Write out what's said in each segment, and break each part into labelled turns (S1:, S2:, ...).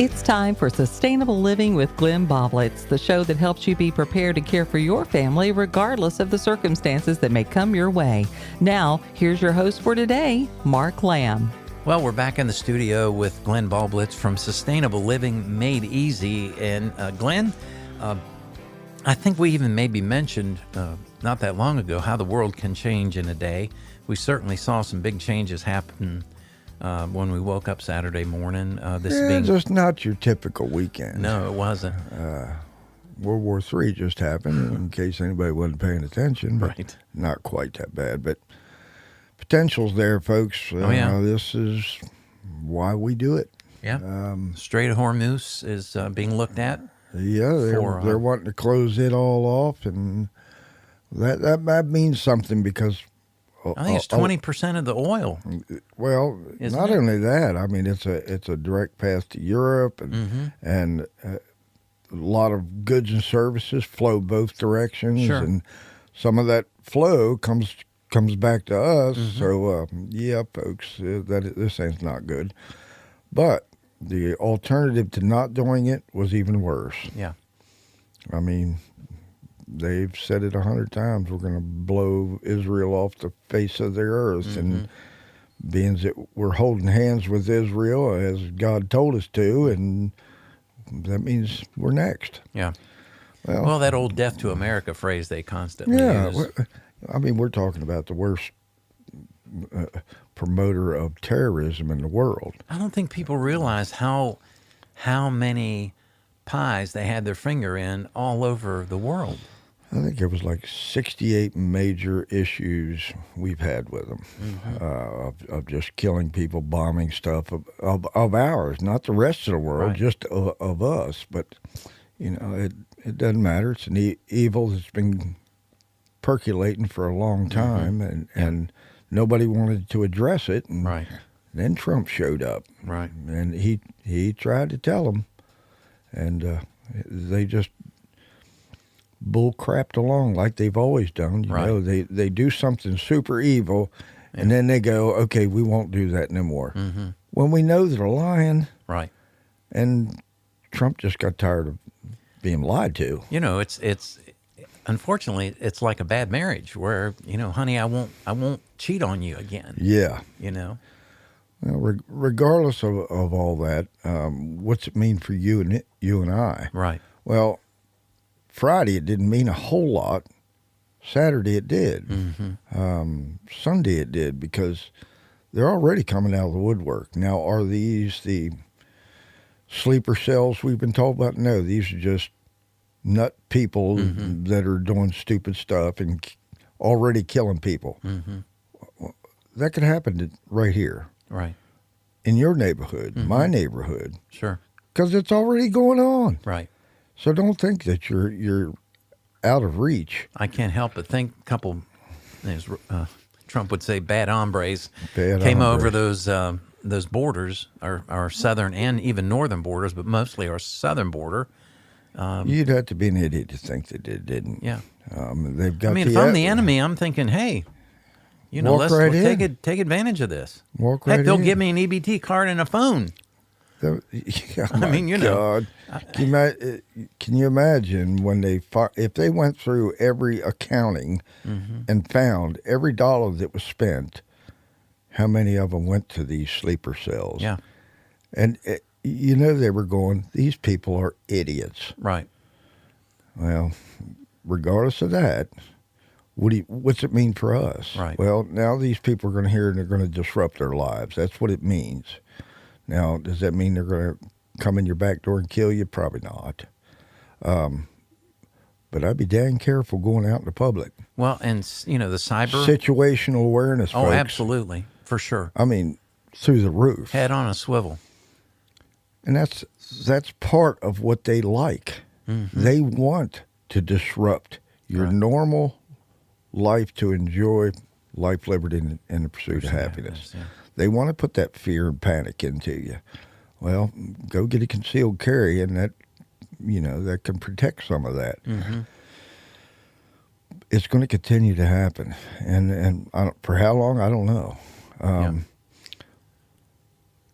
S1: It's time for Sustainable Living with Glenn Boblitz, the show that helps you be prepared to care for your family regardless of the circumstances that may come your way. Now, here's your host for today, Mark Lamb.
S2: Well, we're back in the studio with Glenn Boblitz from Sustainable Living Made Easy. And Glenn, I think we even maybe mentioned not that long ago how the world can change in a day. We certainly saw some big changes happen when we woke up Saturday morning.
S3: Just not your typical weekend.
S2: No, it wasn't.
S3: World War III just happened, in case anybody wasn't paying attention. But
S2: Right.
S3: not quite that bad, but potential's there, folks. This is why we do it.
S2: Yeah. Strait of Hormuz is being looked at.
S3: Yeah, they're wanting to close it all off, and that means something because
S2: I think it's 20% of the oil.
S3: Well,
S2: Isn't
S3: not
S2: it?
S3: only that, I mean it's a direct path to Europe, and a lot of goods and services flow both directions,
S2: Sure.
S3: and some of that flow comes back to us. So yeah, folks, this thing's not good. But the alternative to not doing it was even worse.
S2: Yeah.
S3: I mean, they've said it 100 times. We're going to blow Israel off the face of the earth. And being that we're holding hands with Israel as God told us to, and that means we're next.
S2: Yeah.
S3: Well,
S2: Well, that old death to America phrase they constantly
S3: yeah.
S2: use.
S3: I mean, we're talking about the worst promoter of terrorism in the world.
S2: I don't think people realize how many pies they had their finger in all over the world.
S3: I think it was like 68 major issues we've had with them of just killing people, bombing stuff of ours, not the rest of the world,
S2: Right.
S3: just of us. But, it doesn't matter. It's an evil that's been percolating for a long time, and nobody wanted to address it. And
S2: Right.
S3: then Trump showed up,
S2: Right.
S3: and he tried to tell them, and they just bull crapped along like they've always done. You
S2: Right.
S3: know, they do something super evil, and then they go, okay, we won't do that anymore. When we know they're lying,
S2: Right.
S3: and Trump just got tired of being lied to.
S2: You know, it's unfortunately it's like a bad marriage where, honey, I won't cheat on you again.
S3: Yeah. Well, regardless of all that, what's it mean for you and I?
S2: Right.
S3: Well, Friday it didn't mean a whole lot. Saturday it did. Sunday it did, because they're already coming out of the woodwork. Now, are these the sleeper cells we've been told about? No, these are just nut people that are doing stupid stuff and already killing people. That could happen right here
S2: Right.
S3: in your neighborhood, my neighborhood,
S2: Sure.
S3: because it's already going on.
S2: Right.
S3: So don't think that you're out of reach.
S2: I can't help but think a couple, as Trump would say, bad hombres
S3: Bad
S2: came
S3: hombres.
S2: over those borders, our southern and even northern borders, but mostly our southern border.
S3: You'd have to be an idiot to think that they didn't.
S2: Yeah.
S3: They've got.
S2: I mean, if I'm the enemy, I'm thinking, hey,
S3: Walk
S2: let's
S3: right
S2: take advantage of this.
S3: Walk
S2: Heck,
S3: right
S2: they'll
S3: in.
S2: give me an EBT card and a phone.
S3: Oh
S2: mean,
S3: my God. Can you imagine when if they went through every accounting and found every dollar that was spent, how many of them went to these sleeper cells?
S2: Yeah.
S3: And they were going, these people are idiots.
S2: Right.
S3: Well, regardless of that, what's it mean for us?
S2: Right.
S3: Well, now these people are going to hear and they're going to disrupt their lives. That's what it means. Now, does that mean they're going to come in your back door and kill you? Probably not. But I'd be dang careful going out in the public.
S2: Well, and the cyber.
S3: Situational awareness,
S2: Oh,
S3: folks.
S2: absolutely, for sure.
S3: I mean, through the roof.
S2: Head on a swivel.
S3: And that's part of what they like. They want to disrupt your normal life to enjoy life, liberty, and the pursuit of happiness.
S2: Yeah.
S3: They want to put that fear and panic into you. Well, go get a concealed carry, and that can protect some of that. It's going to continue to happen, and for how long, I don't know.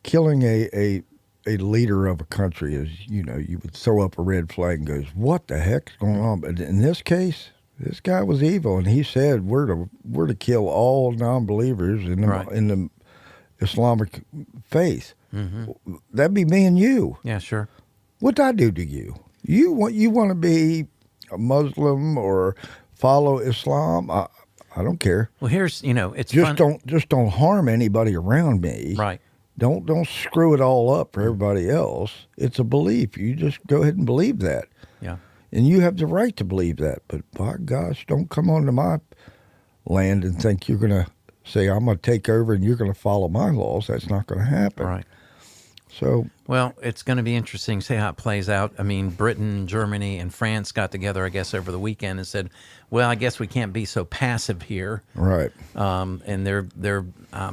S3: Killing a a leader of a country is, you would throw up a red flag and goes, what the heck's going on? But in this case, this guy was evil, and he said we're to kill all non-believers in the Islamic faith. That'd be me and you.
S2: Yeah, sure.
S3: What'd I do to you? You want to be a Muslim or follow Islam? I don't care.
S2: Well, here's it's
S3: just don't harm anybody around me.
S2: Right.
S3: Don't screw it all up for everybody else. It's a belief. You just go ahead and believe that.
S2: Yeah.
S3: And you have the right to believe that. But by gosh, don't come onto my land and think you're going to say, I'm going to take over and you're going to follow my laws. That's not going to happen.
S2: Right.
S3: So,
S2: well, it's going to be interesting to see how it plays out. I mean, Britain, Germany, and France got together, I guess, over the weekend and said, well, I guess we can't be so passive here.
S3: Right.
S2: And they're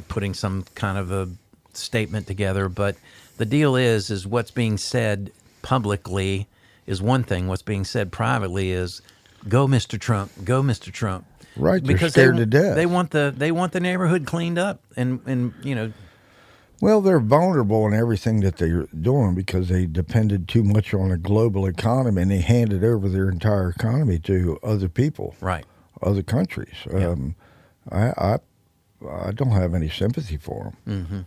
S2: putting some kind of a statement together. But the deal is what's being said publicly is one thing. What's being said privately is, go, Mr. Trump, go, Mr. Trump.
S3: Right.
S2: Because
S3: they're scared to death.
S2: They want the neighborhood cleaned up and
S3: Well, they're vulnerable in everything that they're doing because they depended too much on a global economy, and they handed over their entire economy to other people,
S2: right,
S3: other countries.
S2: Yeah.
S3: I don't have any sympathy for them.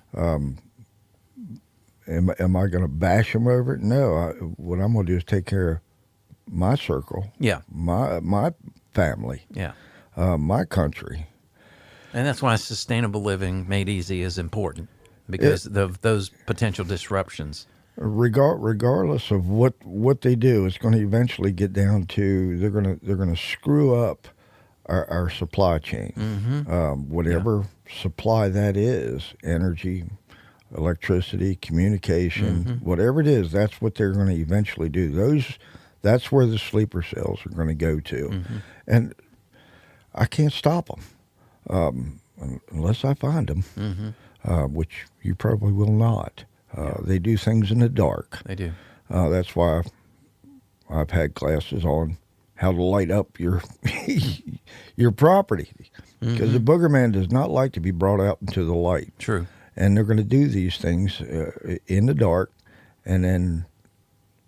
S3: Am I going to bash them over it? No. What I'm going to do is take care of my circle, my family, my country.
S2: And that's why sustainable living made easy is important. Because of those potential disruptions.
S3: Regardless of what they do, it's going to eventually get down to they're going to screw up our supply chain. Whatever supply that is, energy, electricity, communication, whatever it is, that's what they're going to eventually do. That's where the sleeper cells are going to go to. And I can't stop them unless I find them. Which you probably will not. They do things in the dark.
S2: They do.
S3: That's why I've had classes on how to light up your your property, because the booger man does not like to be brought out into the light.
S2: True.
S3: And they're going to do these things in the dark and then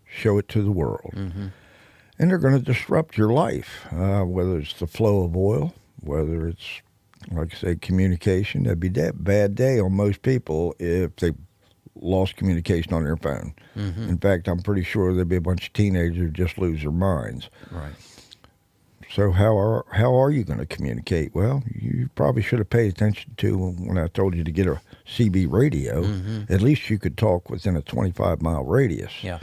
S3: show it to the world. And they're going to disrupt your life, whether it's the flow of oil, whether it's, like I say, communication. That'd be a bad day on most people if they lost communication on their phone. In fact, I'm pretty sure there'd be a bunch of teenagers who just lose their minds.
S2: Right.
S3: So how are you going to communicate? Well, you probably should have paid attention to when I told you to get a CB radio. At least you could talk within a 25-mile radius.
S2: Yeah.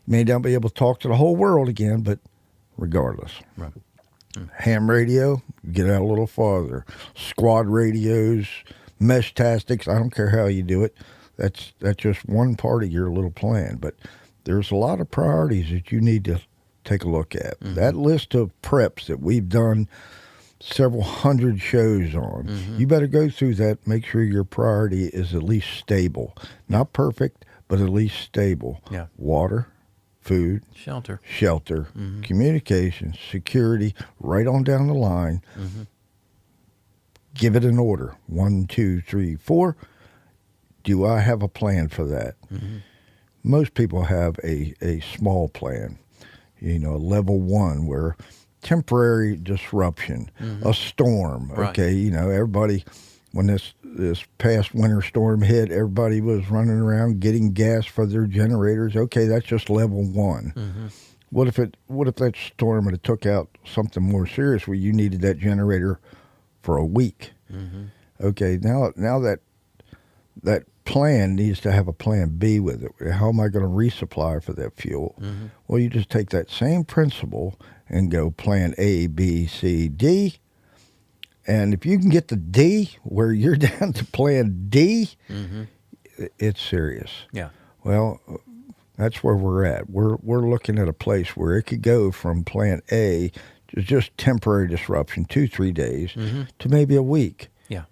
S3: You may not be able to talk to the whole world again, but regardless.
S2: Right.
S3: Ham radio, get out a little farther. Squad radios, mesh tastics, I don't care how you do it. That's just one part of your little plan. But there's a lot of priorities that you need to take a look at. That list of preps that we've done several hundred shows on, you better go through that, make sure your priority is at least stable. Not perfect, but at least stable.
S2: Yeah.
S3: Water, food,
S2: shelter,
S3: communication, security, right on down the line. Give it an order. 1, 2, 3, 4. Do I have a plan for that? Most people have a small plan, level 1, where temporary disruption, a storm.
S2: Right.
S3: Okay, everybody, when this past winter storm hit, everybody was running around getting gas for their generators. Okay, that's just level 1. What if that storm had took out something more serious where you needed that generator for a week? Okay, now that plan needs to have a plan B with it. How am I going to resupply for that fuel? Well, you just take that same principle and go plan A, B, C, D. And if you can get to D, where you're down to plan D, it's serious.
S2: Yeah.
S3: Well, that's where we're at. We're looking at a place where it could go from plan A to just temporary disruption, 2-3 days, to maybe a week.
S2: Yeah.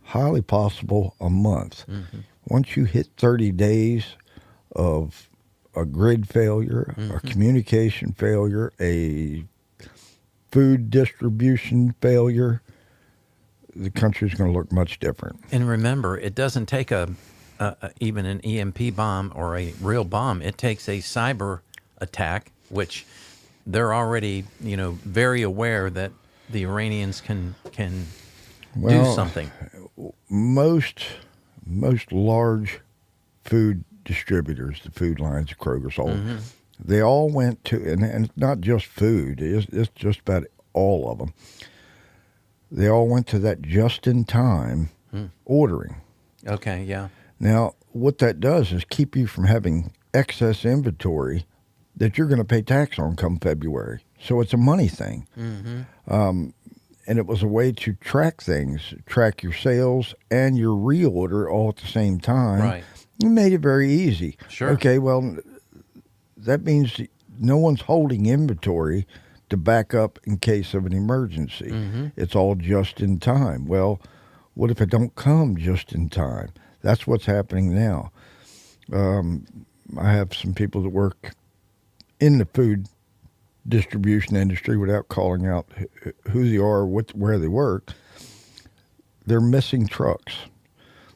S3: Highly possible a month. Once you hit 30 days of a grid failure, a communication failure, a food distribution failure, the country's going to look much different.
S2: And remember, it doesn't take a even an EMP bomb or a real bomb. It takes a cyber attack, which they're already, very aware that the Iranians can do something.
S3: Most large food distributors, the food lines, Kroger's, all they all went to, and it's not just food. It's just about all of them. They all went to that just-in-time ordering.
S2: Okay, yeah.
S3: Now, what that does is keep you from having excess inventory that you're going to pay tax on come February. So it's a money thing. And it was a way to track things, track your sales and your reorder all at the same time.
S2: Right.
S3: You made it very easy.
S2: Sure.
S3: Okay, well, that means no one's holding inventory to back up in case of an emergency. It's all just in time. Well, what if it don't come just in time? That's what's happening now. I have some people that work in the food distribution industry, without calling out who they are, where they work. They're missing trucks.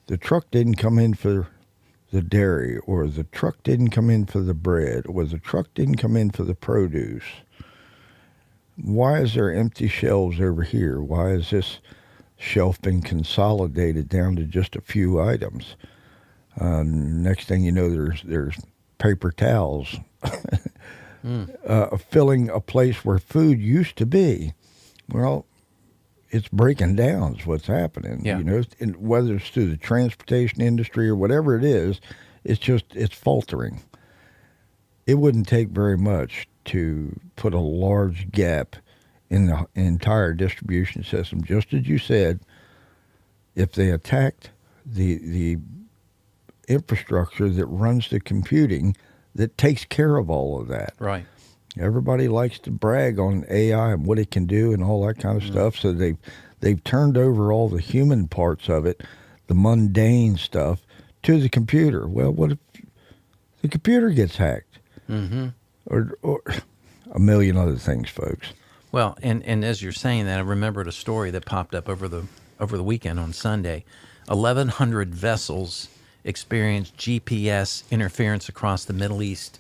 S3: The truck didn't come in for the dairy, or the truck didn't come in for the bread, or the truck didn't come in for the produce. Why is there empty shelves over here? Why has this shelf been consolidated down to just a few items? Next thing you know, there's paper towels filling a place where food used to be. Well, it's breaking down is what's happening.
S2: Yeah.
S3: And whether it's through the transportation industry or whatever it is, it's faltering. It wouldn't take very much to put a large gap in the entire distribution system. Just as you said, if they attacked the infrastructure that runs the computing that takes care of all of that.
S2: Right.
S3: Everybody likes to brag on AI and what it can do and all that kind of stuff. So they've turned over all the human parts of it, the mundane stuff, to the computer. Well, what if the computer gets hacked? Or a million other things, folks.
S2: Well, and as you're saying that, I remembered a story that popped up over the weekend on Sunday. 1,100 vessels experienced GPS interference across the Middle East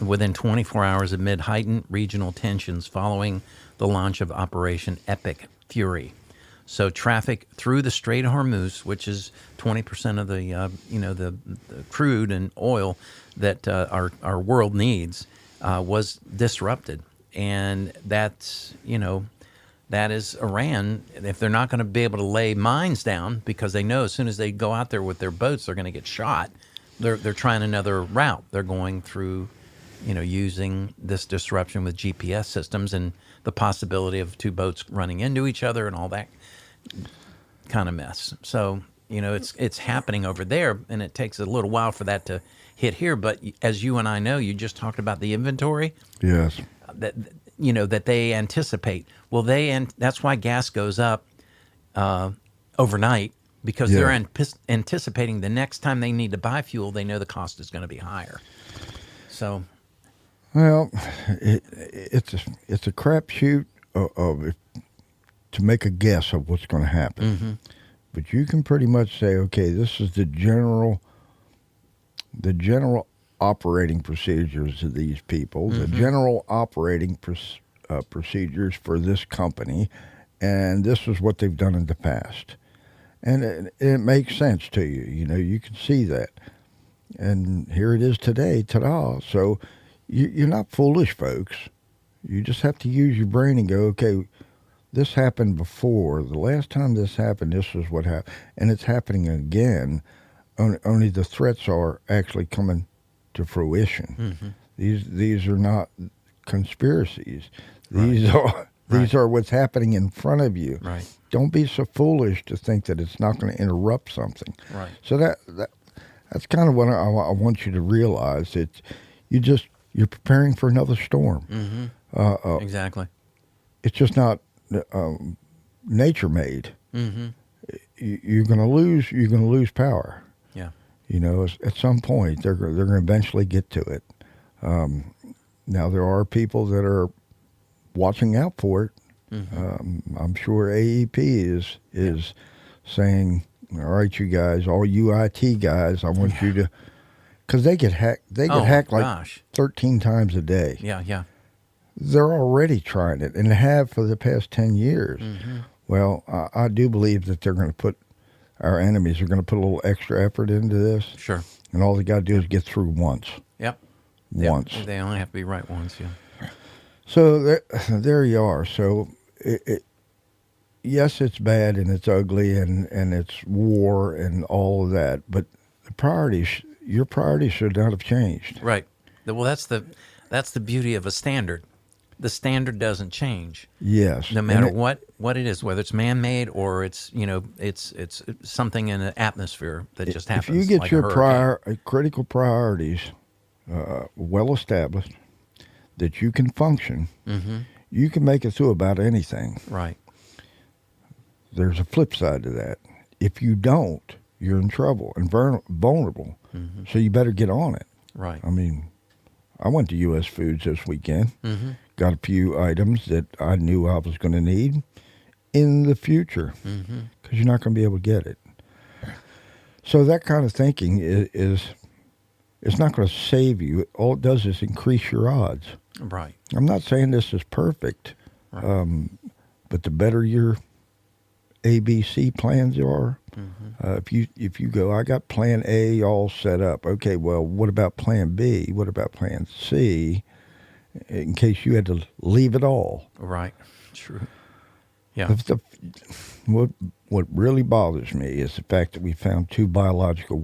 S2: within 24 hours amid heightened regional tensions following the launch of Operation Epic Fury. So traffic through the Strait of Hormuz, which is 20% of the crude and oil that our world needs, was disrupted, and that is Iran. If they're not going to be able to lay mines down because they know as soon as they go out there with their boats, they're going to get shot. They're trying another route. They're going through, using this disruption with GPS systems and the possibility of two boats running into each other and all that kind of mess. So, it's happening over there, and it takes a little while for that to hit here. But as you and I know, you just talked about the inventory.
S3: Yes.
S2: That they anticipate. Well, that's why gas goes up overnight, because they're anticipating the next time they need to buy fuel, they know the cost is going to be higher. So,
S3: well, it's a crapshoot to make a guess of what's going to happen. But you can pretty much say, okay, this is the general operating procedures of these people, the general operating procedures for this company, and this is what they've done in the past. And it makes sense to you. You can see that. And here it is today, ta-da. So you're not foolish, folks. You just have to use your brain and go, okay, this happened before. The last time this happened, this was what happened. And it's happening again, only the threats are actually coming to fruition. These are not conspiracies. These are what's happening in front of you.
S2: Right.
S3: Don't be so foolish to think that it's not going to interrupt something.
S2: Right.
S3: So that's kind of what I want you to realize. You're preparing for another storm.
S2: Exactly.
S3: It's just not nature made. You're going to lose power.
S2: Yeah.
S3: At some point they're going to eventually get to it. Now there are people that are watching out for it. I'm sure AEP is saying, all right, you guys, all you IT guys, I want you to, because they get hacked. They get hacked like
S2: gosh.
S3: 13 times a day.
S2: Yeah.
S3: They're already trying it and have for the past 10 years. Well, I do believe that they're going to put, our enemies are going to put a little extra effort into this.
S2: Sure.
S3: And all they got to do is get through once.
S2: Yep.
S3: Once.
S2: Yep. They only have to be right once, yeah.
S3: So there you are. So, yes, it's bad and it's ugly and it's war and all of that. But the priorities, your priorities should not have changed.
S2: Right. Well, that's the beauty of a standard. The standard doesn't change.
S3: Yes.
S2: No matter what it is, whether it's man-made or it's it's something in the atmosphere that just happens.
S3: If you get
S2: like
S3: your critical priorities well established, that you can function, you can make it through about anything.
S2: Right.
S3: There's a flip side to that. If you don't, you're in trouble and vulnerable. So you better get on it.
S2: Right.
S3: I mean, I went to U.S. Foods this weekend. Got a few items that I knew I was going to need in the future because you're not going to be able to get it. So that kind of thinking is it's not going to save you. All it does is increase your odds.
S2: Right.
S3: I'm not saying this is perfect, but the better your ABC plans are, if you go, I got plan A all set up. Okay, well, what about plan B? What about plan C? In case you had to leave it all.
S2: Right. True. Yeah.
S3: What really bothers me is the fact that we found two biological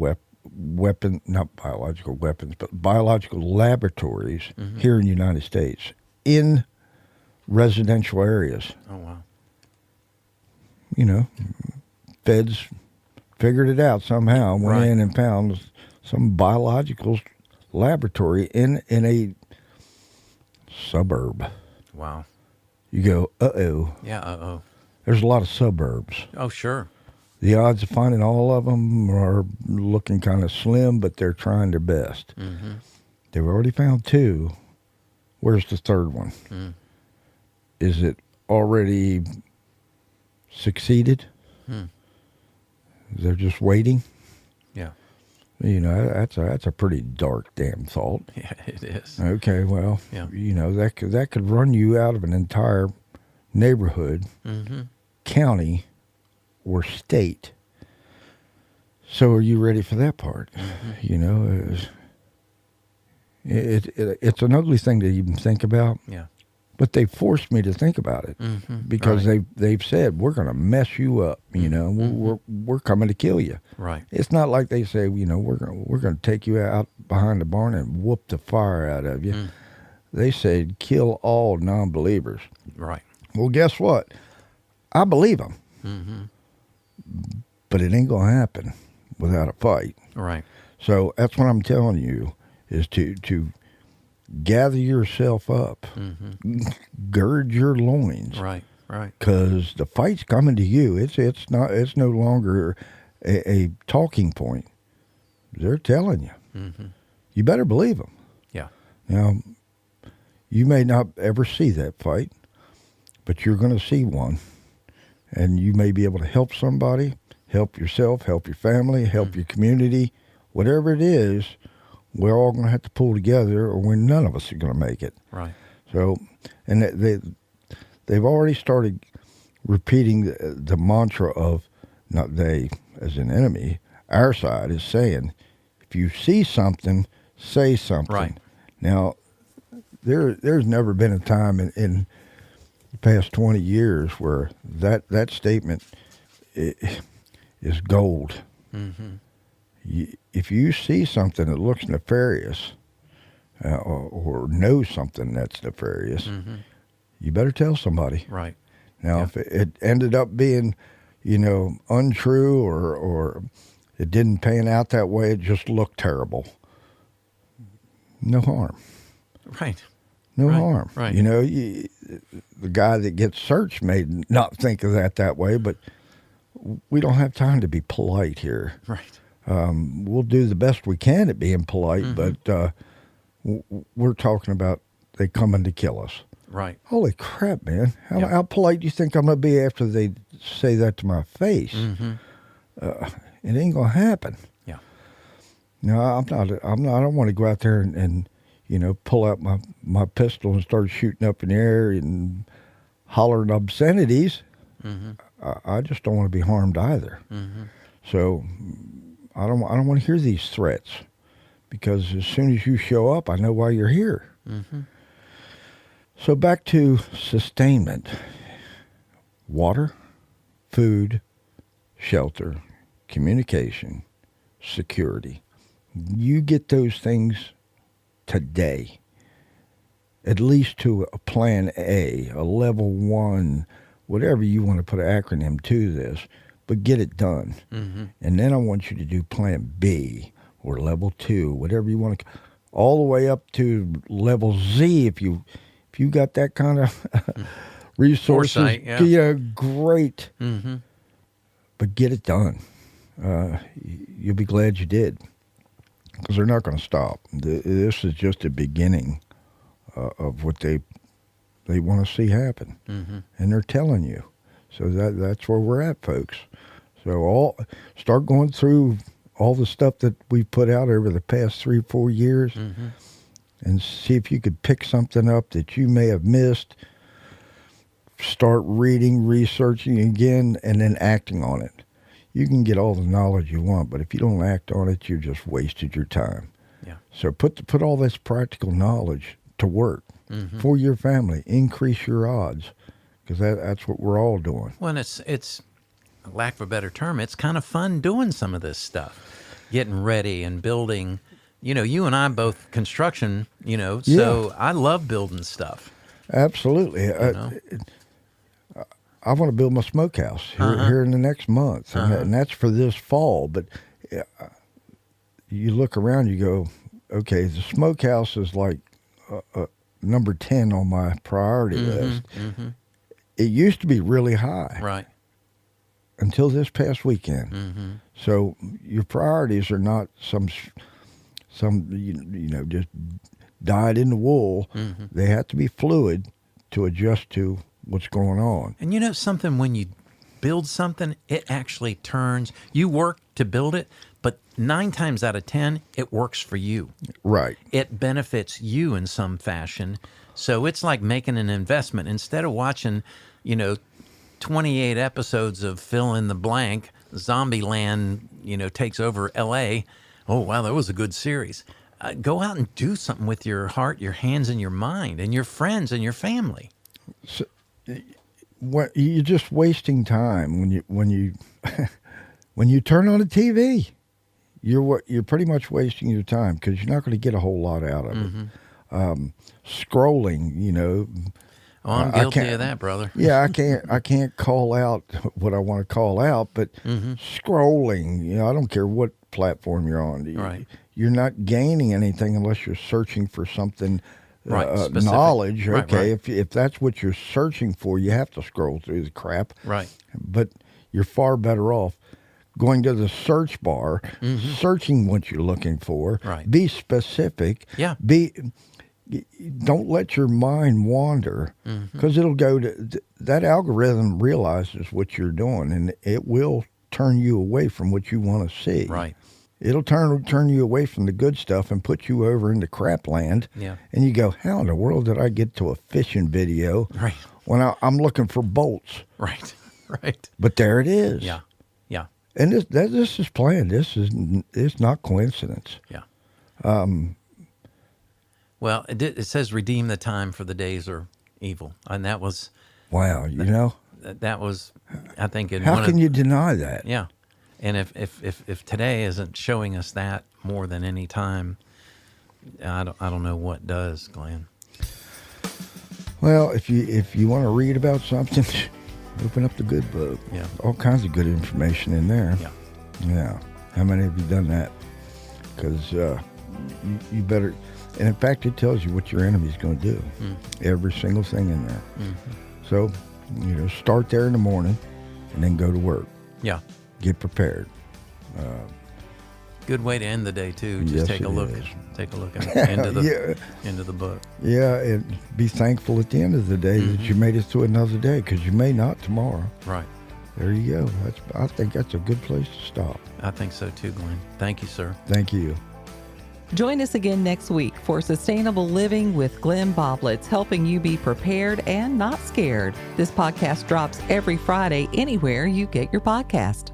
S3: not biological weapons, but biological laboratories here in the United States in residential areas.
S2: Oh, wow.
S3: You know, feds figured it out somehow, went in and found some biological laboratory in a suburb.
S2: Wow.
S3: You go, uh-oh.
S2: Yeah, uh-oh.
S3: There's a lot of suburbs.
S2: Oh, sure.
S3: The odds of finding all of them are looking kind of slim, but they're trying their best. They've already found two. Where's the third one? Is it already succeeded? They're just waiting?
S2: Yeah.
S3: You know, that's a pretty dark damn thought.
S2: Yeah, it is.
S3: Okay, well,
S2: Yeah.
S3: you know, that could run you out of an entire neighborhood, county, or state. So are you ready for that part? You know, it's an ugly thing to even think about.
S2: Yeah.
S3: But they forced me to think about it because they've said we're going to mess you up. You know, we're coming to kill you.
S2: Right.
S3: It's not like they say, you know, we're going to take you out behind the barn and whoop the fire out of you. They said kill all non-believers.
S2: Right.
S3: Well, guess what? I believe them, but it ain't going to happen without a fight.
S2: Right.
S3: So that's what I'm telling you is to gather yourself up, gird your loins.
S2: Right. Right.
S3: Because the fight's coming to you. It's no longer a talking point. They're telling you. You better believe them.
S2: Yeah.
S3: Now, you may not ever see that fight, but you're going to see one, and you may be able to help somebody, help yourself, help your family, help your community, whatever it is. We're all going to have to pull together, or none of us are going to make it.
S2: Right.
S3: So, and they've already started repeating the mantra of, not they as an enemy, our side is saying, if you see something, say something.
S2: Right.
S3: Now, there's never been a time in the past 20 years where that statement is gold. If you see something that looks nefarious or know something that's nefarious, you better tell somebody.
S2: Right.
S3: Now, if it ended up being, you know, untrue or it didn't pan out that way, it just looked terrible. No harm.
S2: Right.
S3: No harm.
S2: Right.
S3: You know, the guy that gets searched may not think of that way, but we don't have time to be polite here.
S2: Right.
S3: We'll do the best we can at being polite, but we're talking about they coming to kill us.
S2: Right.
S3: Holy crap, man. How polite do you think I'm going to be after they say that to my face? it ain't gonna happen.
S2: Yeah.
S3: No, I'm not. I don't want to go out there and pull out my pistol and start shooting up in the air and hollering obscenities.
S2: Mm-hmm.
S3: I just don't want to be harmed either.
S2: Mm-hmm.
S3: So I don't want to hear these threats, because as soon as you show up, I know why you're here.
S2: Mm-hmm.
S3: So back to sustainment: water, food, shelter, communication, security. You get those things today, at least to a plan A, a level 1, whatever you want to put an acronym to this, but get it done.
S2: Mm-hmm.
S3: And then I want you to do plan B or level 2, whatever you want to, all the way up to level Z if you got that kind of resources.
S2: Foresight, yeah.
S3: Great.
S2: Mm-hmm.
S3: But get it done. You'll be glad you did, because they're not going to stop. This is just the beginning of what they want to see happen,
S2: Mm-hmm.
S3: and they're telling you. So that's where we're at, folks. So start going through all the stuff that we've put out over the past 3-4 years,
S2: Mm-hmm.
S3: and see if you could pick something up that you may have missed. Start reading, researching again, and then acting on it. You can get all the knowledge you want, but if you don't act on it, you just wasted your time.
S2: Yeah.
S3: So put all this practical knowledge to work
S2: Mm-hmm.
S3: for your family. Increase your odds, because that's what we're all doing.
S2: Well, it's lack of a better term, it's kind of fun doing some of this stuff, getting ready and building. You and I both construction. So I love building stuff.
S3: Absolutely. I want to build my smokehouse here in the next month, and that's for this fall. But you look around, you go, okay, the smokehouse is like number 10 on my priority list.
S2: Mm-hmm.
S3: It used to be really high,
S2: Right.
S3: until this past weekend.
S2: Mm-hmm.
S3: So your priorities are not some just dyed in the wool.
S2: Mm-hmm.
S3: They have to be fluid to adjust to what's going on.
S2: And something, when you build something, it actually turns. You work to build it, but 9 times out of 10, it works for you.
S3: Right.
S2: It benefits you in some fashion. So it's like making an investment. Instead of watching, 28 episodes of fill in the blank, Zombieland, takes over L.A. Oh, wow, that was a good series. Go out and do something with your heart, your hands, and your mind, and your friends and your family.
S3: So, you're just wasting time when you when you turn on the TV. You're pretty much wasting your time, because you're not going to get a whole lot out of it. Scrolling,
S2: Oh, I'm guilty of that, brother.
S3: Yeah, I can't call out what I want to call out, but scrolling, I don't care what platform you're on.
S2: Right.
S3: You're not gaining anything unless you're searching for something.
S2: Right, specific.
S3: Knowledge.
S2: Right,
S3: Okay,
S2: right.
S3: If that's what you're searching for, you have to scroll through the crap.
S2: Right.
S3: But you're far better off going to the search bar, searching what you're looking for.
S2: Right.
S3: Be specific.
S2: Yeah.
S3: Don't let your mind wander, because it'll go to that algorithm realizes what you're doing, and it will turn you away from what you want to see.
S2: Right.
S3: It'll turn you away from the good stuff and put you over into crap land.
S2: Yeah.
S3: And you go, how in the world did I get to a fishing video
S2: Right.
S3: when I'm looking for bolts?
S2: Right. Right.
S3: But there it is.
S2: Yeah. Yeah.
S3: And this is planned. It's not coincidence.
S2: Yeah. Well, it says redeem the time, for the days are evil. And that was,
S3: Wow,
S2: that was, I think, in
S3: how can you deny that?
S2: Yeah. And if today isn't showing us that more than any time, I don't know what does, Glenn.
S3: Well, if you want to read about something, open up the good book.
S2: Yeah.
S3: All kinds of good information in there.
S2: Yeah.
S3: Yeah. How many of you done that? Because you better. And in fact, it tells you what your enemy's going to do. Every single thing in there. So, start there in the morning, and then go to work.
S2: Yeah.
S3: Get prepared.
S2: Good way to end the day too. Just
S3: Yes,
S2: take a
S3: it
S2: look.
S3: is.
S2: Take a look at into the
S3: Yeah.
S2: into the book.
S3: Yeah, and be thankful at the end of the day that you made it through another day, because you may not tomorrow.
S2: Right.
S3: there you go. I think that's a good place to stop.
S2: I think so too, Glenn. Thank you, sir.
S3: Thank you.
S1: Join us again next week for Sustainable Living with Glenn Boblitz, helping you be prepared and not scared. This podcast drops every Friday anywhere you get your podcast.